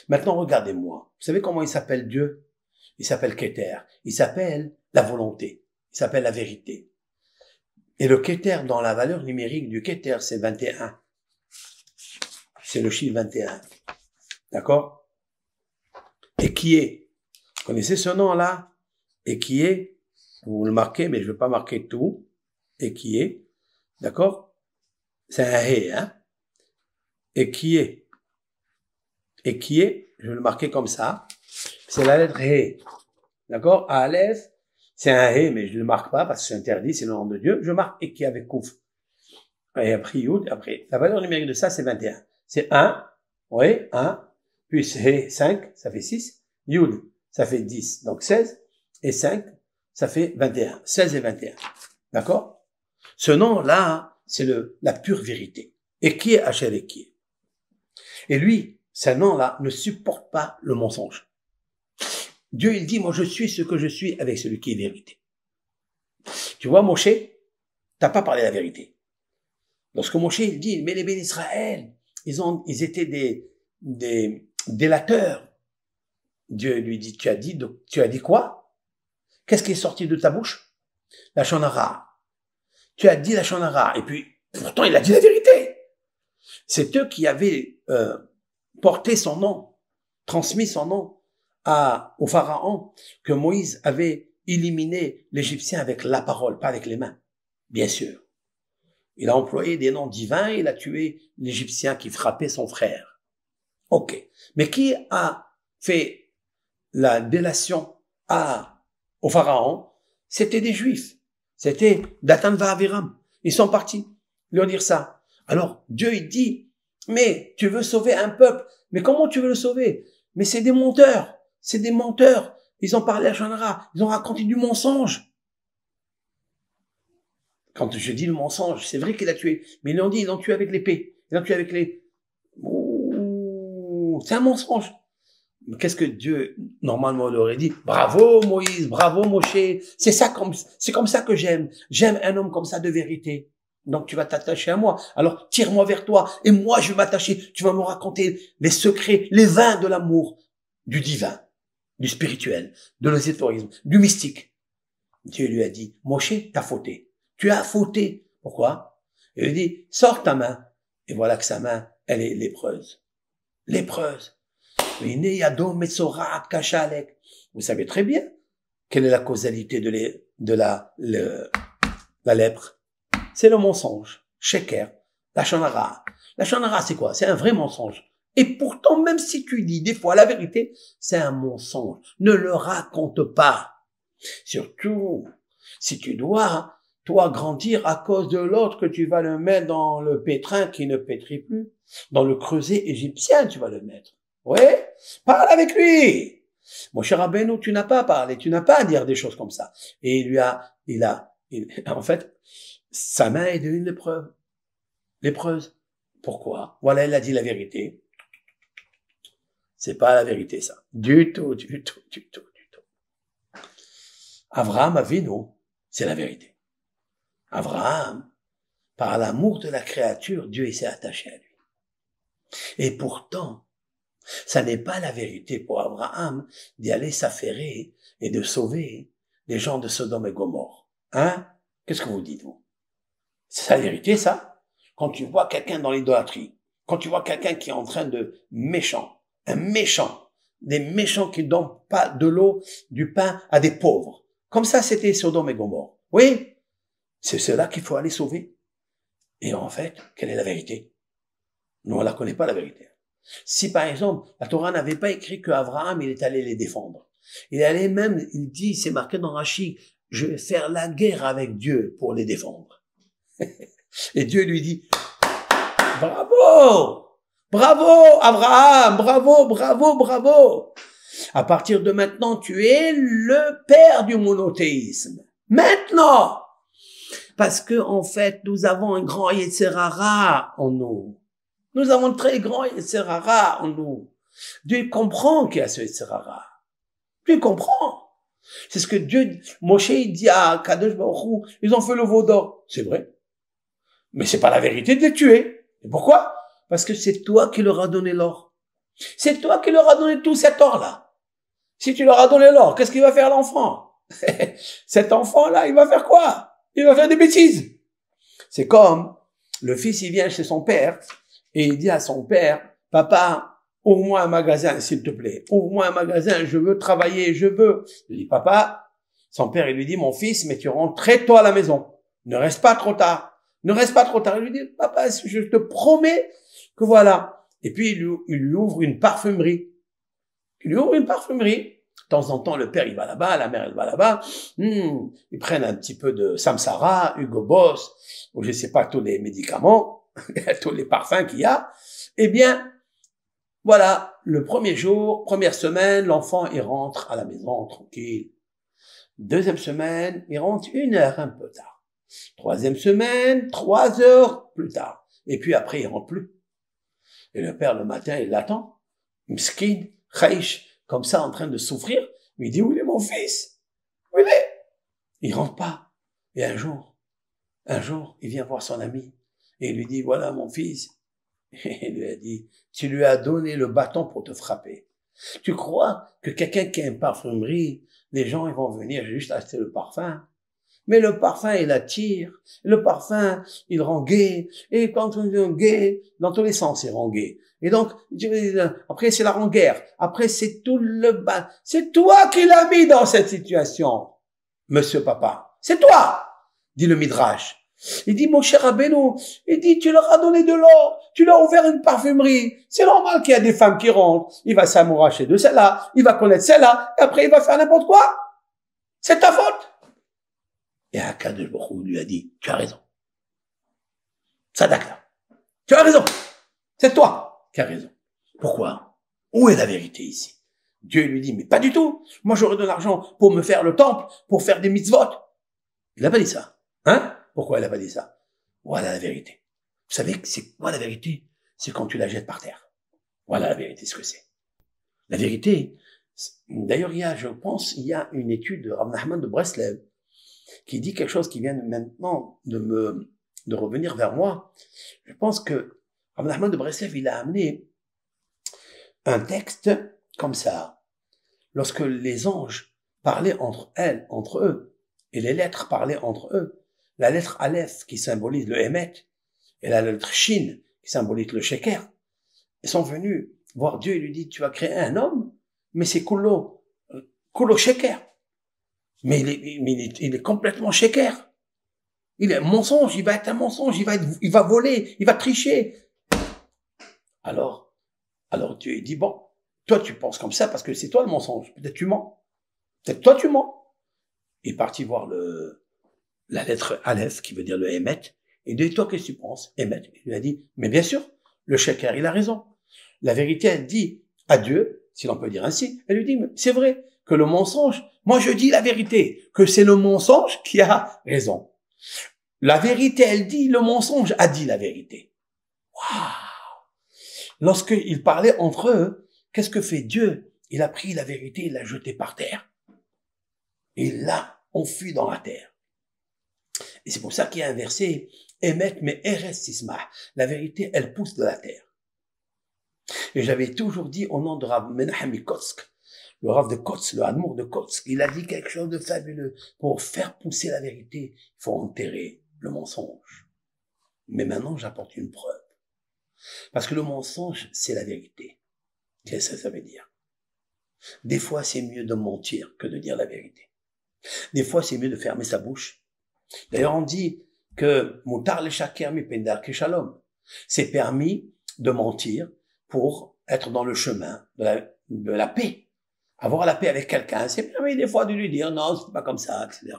Maintenant, regardez-moi. Vous savez comment il s'appelle Dieu? Il s'appelle Keter. Il s'appelle la volonté. Il s'appelle la vérité. Et le Keter, dans la valeur numérique du Keter, c'est 21. C'est le chiffre 21. D'accord? Et qui est? Vous connaissez ce nom-là? Et qui est? Vous le marquez, mais je ne vais pas marquer tout. Et qui est? D'accord? C'est un He, hein? Et qui est? Et qui est? Je vais le marquer comme ça. C'est la lettre He. D'accord? Aleph, c'est un He, mais je ne le marque pas parce que c'est interdit, c'est le nom de Dieu. Je marque et qui avec Kouf. Et après Yud, après. La valeur numérique de ça, c'est 21. C'est 1. Oui, 1. Plus He, 5, ça fait 6. Yud, ça fait 10. Donc 16. Et 5, ça fait 21. 16 et 21. D'accord? Ce nom-là, c'est la pure vérité. Et qui est Hachel et qui est? Et lui, ce nom-là ne supporte pas le mensonge. Dieu, il dit, moi, je suis ce que je suis avec celui qui est vérité. Tu vois, Moshe, t'as pas parlé la vérité. Lorsque Moshe, il dit, mais les bénis Israël, ils étaient des délateurs. Dieu lui dit, tu as dit quoi? Qu'est-ce qui est sorti de ta bouche? La shonara. Tu as dit la shonara. Et puis, pourtant, il a dit la vérité. C'est eux qui avaient porté son nom, transmis son nom au pharaon, que Moïse avait éliminé l'Égyptien avec la parole, pas avec les mains. Bien sûr. Il a employé des noms divins, il a tué l'Égyptien qui frappait son frère. Ok. Mais qui a fait la délation au pharaon? C'était des Juifs. C'était Datan Va'aviram. Ils sont partis lui dire ça. Alors, Dieu, il dit, mais tu veux sauver un peuple. Mais comment tu veux le sauver? Mais c'est des menteurs. C'est des menteurs. Ils ont parlé à Shonara. Ils ont raconté du mensonge. Quand je dis le mensonge, c'est vrai qu'il a tué. Mais ils l'ont tué avec l'épée. Ils l'ont tué avec les... Ouh, c'est un mensonge. Qu'est-ce que Dieu, normalement, aurait dit? Bravo, Moïse, bravo, Moshe. C'est comme ça que j'aime. J'aime un homme comme ça de vérité. Donc, tu vas t'attacher à moi. Alors, tire-moi vers toi. Et moi, je vais m'attacher. Tu vas me raconter les secrets, les vins de l'amour, du divin, du spirituel, de l'ésotérisme, du mystique. Dieu lui a dit, Moshe, t'as fauté. Tu as fauté. Pourquoi? Il lui dit, sors ta main. Et voilà que sa main, elle est lépreuse. Lépreuse. Vous savez très bien quelle est la causalité de la lèpre. C'est le mensonge. Sheker. La shonara. La shonara, c'est quoi? C'est un vrai mensonge. Et pourtant, même si tu dis des fois la vérité, c'est un mensonge. Ne le raconte pas. Surtout, si tu dois, toi, grandir à cause de l'autre, que tu vas le mettre dans le pétrin qui ne pétrit plus. Dans le creuset égyptien, tu vas le mettre. Ouais, parle avec lui. Mon cher Rabbeinu, tu n'as pas à parler, tu n'as pas à dire des choses comme ça. Et en fait, sa main est devenue lépreuse. Pourquoi? Voilà, elle a dit la vérité. C'est pas la vérité, ça. Du tout. Abraham Avinu, c'est la vérité. Abraham, par l'amour de la créature, Dieu s'est attaché à lui. Et pourtant, ça n'est pas la vérité pour Abraham d'y aller s'affairer et de sauver les gens de Sodome et Gomorrhe. Hein? Qu'est-ce que vous dites, vous? C'est la vérité, ça? Quand tu vois quelqu'un dans l'idolâtrie, quand tu vois quelqu'un qui est en train de un méchant, des méchants qui ne donnent pas de l'eau, du pain à des pauvres. Comme ça, c'était Sodome et Gomorrhe. Oui, c'est cela qu'il faut aller sauver. Et en fait, quelle est la vérité? Nous, on la connaît pas, la vérité. Si, par exemple, la Torah n'avait pas écrit qu'Abraham, il est allé les défendre. Il dit, c'est marqué dans Rashi, je vais faire la guerre avec Dieu pour les défendre. Et Dieu lui dit, bravo! Bravo, Abraham! Bravo! À partir de maintenant, tu es le père du monothéisme. Maintenant! Parce que, en fait, nous avons un grand Yetzer Hara en nous. Nous avons un très grand Yetzer Hara en nous. Dieu comprend qu'il y a ce Yetzer Hara. Dieu comprend. C'est ce que Moshe, il dit à Kadosh Baruch Hu, ils ont fait le veau d'or. C'est vrai. Mais c'est pas la vérité de les tuer. Et pourquoi? Parce que c'est toi qui leur as donné l'or. C'est toi qui leur as donné tout cet or-là. Si tu leur as donné l'or, qu'est-ce qu'il va faire l'enfant? Cet enfant-là, il va faire quoi? Il va faire des bêtises. C'est comme le fils, il vient chez son père et il dit à son père, papa, ouvre-moi un magasin, s'il te plaît. Ouvre-moi un magasin, je veux travailler, je veux. Il dit, papa, son père, il lui dit, mon fils, mais tu rentres très tôt à la maison. Ne reste pas trop tard. Ne reste pas trop tard. Il lui dit, papa, je te promets que voilà. Et puis, il lui ouvre une parfumerie. Il lui ouvre une parfumerie. De temps en temps, le père, il va là-bas, la mère, elle va là-bas. Ils prennent un petit peu de Samsara, Hugo Boss, ou je sais pas, tous les médicaments, tous les parfums qu'il y a. Eh bien, voilà, le premier jour, première semaine, l'enfant, il rentre à la maison tranquille. Deuxième semaine, il rentre 1 heure un peu tard. Troisième semaine, 3 heures plus tard. Et puis après, il rentre plus. Et le père, le matin, il l'attend. Mskin, khaïch, comme ça, en train de souffrir. Il dit, où est mon fils? Où il est? Il rentre pas. Et un jour, il vient voir son ami. Et il lui dit, voilà mon fils. Et il lui a dit, tu lui as donné le bâton pour te frapper. Tu crois que quelqu'un qui a une parfumerie, les gens, ils vont venir juste acheter le parfum? Mais le parfum, il attire. Le parfum, il rend gai. Et quand on dit gai, dans tous les sens, il rend gai. Et donc, après, c'est la renguère. Après, c'est tout le bas. C'est toi qui l'as mis dans cette situation, monsieur papa. C'est toi, dit le Midrash. Il dit, mon cher Rabbeinu, il dit, tu leur as donné de l'or, tu leur as ouvert une parfumerie. C'est normal qu'il y a des femmes qui rentrent. Il va s'amouracher de celle-là, il va connaître celle-là, et après il va faire n'importe quoi. C'est ta faute. Et Akadosh Baruch Hu lui a dit, tu as raison. Sadakta. Tu as raison. C'est toi qui as raison. Pourquoi? Où est la vérité ici? Dieu lui dit, mais pas du tout. Moi, j'aurais de l'argent pour me faire le temple, pour faire des mitzvot. Il n'a pas dit ça. Hein? Pourquoi il n'a pas dit ça? Voilà la vérité. Vous savez que c'est quoi la vérité? C'est quand tu la jettes par terre. Voilà la vérité, ce que c'est. La vérité, d'ailleurs, je pense, il y a une étude de Rav Nachman de Breslev qui dit quelque chose qui vient maintenant de revenir vers moi. Je pense que Rav Nachman de Breslev, il a amené un texte comme ça. Lorsque les anges parlaient entre eux, et les lettres parlaient entre eux, la lettre Aleph qui symbolise le Emet et la lettre Shin qui symbolise le Sheker, ils sont venus voir Dieu et lui dit, tu vas créer un homme, mais c'est Kulo Sheker. Mais il est complètement Sheker. Il est un mensonge, il va être un mensonge, il va voler, il va tricher. Alors Dieu dit, bon, toi tu penses comme ça parce que c'est toi le mensonge, peut-être tu mens. Peut-être toi tu mens. Il est parti voir la lettre Aleph, qui veut dire le Emet, et dit, toi, qu'est-ce que tu penses? Emet. Il lui a dit, mais bien sûr, le Sheker, il a raison. La vérité, elle dit à Dieu, si l'on peut dire ainsi, elle lui dit, mais c'est vrai que le mensonge, moi je dis la vérité, que c'est le mensonge qui a raison. La vérité, elle dit, le mensonge a dit la vérité. Waouh! Lorsqu'ils parlaient entre eux, qu'est-ce que fait Dieu? Il a pris la vérité, il l'a jetée par terre. Et là, on fuit dans la terre. Et c'est pour ça qu'il y a un verset, Emet mais Eres Sismah. La vérité, elle pousse de la terre. Et j'avais toujours dit au nom de Rav Menachem Kotsk, le Rav de Kotsk, le Admour de Kotsk, il a dit quelque chose de fabuleux. Pour faire pousser la vérité, il faut enterrer le mensonge. Mais maintenant, j'apporte une preuve. Parce que le mensonge, c'est la vérité. Qu'est-ce que ça veut dire? Des fois, c'est mieux de mentir que de dire la vérité. Des fois, c'est mieux de fermer sa bouche. D'ailleurs, on dit que Mutar le shaker mi pendar ke shalom. C'est permis de mentir pour être dans le chemin de la paix. Avoir la paix avec quelqu'un, c'est permis des fois de lui dire non, c'est pas comme ça, etc.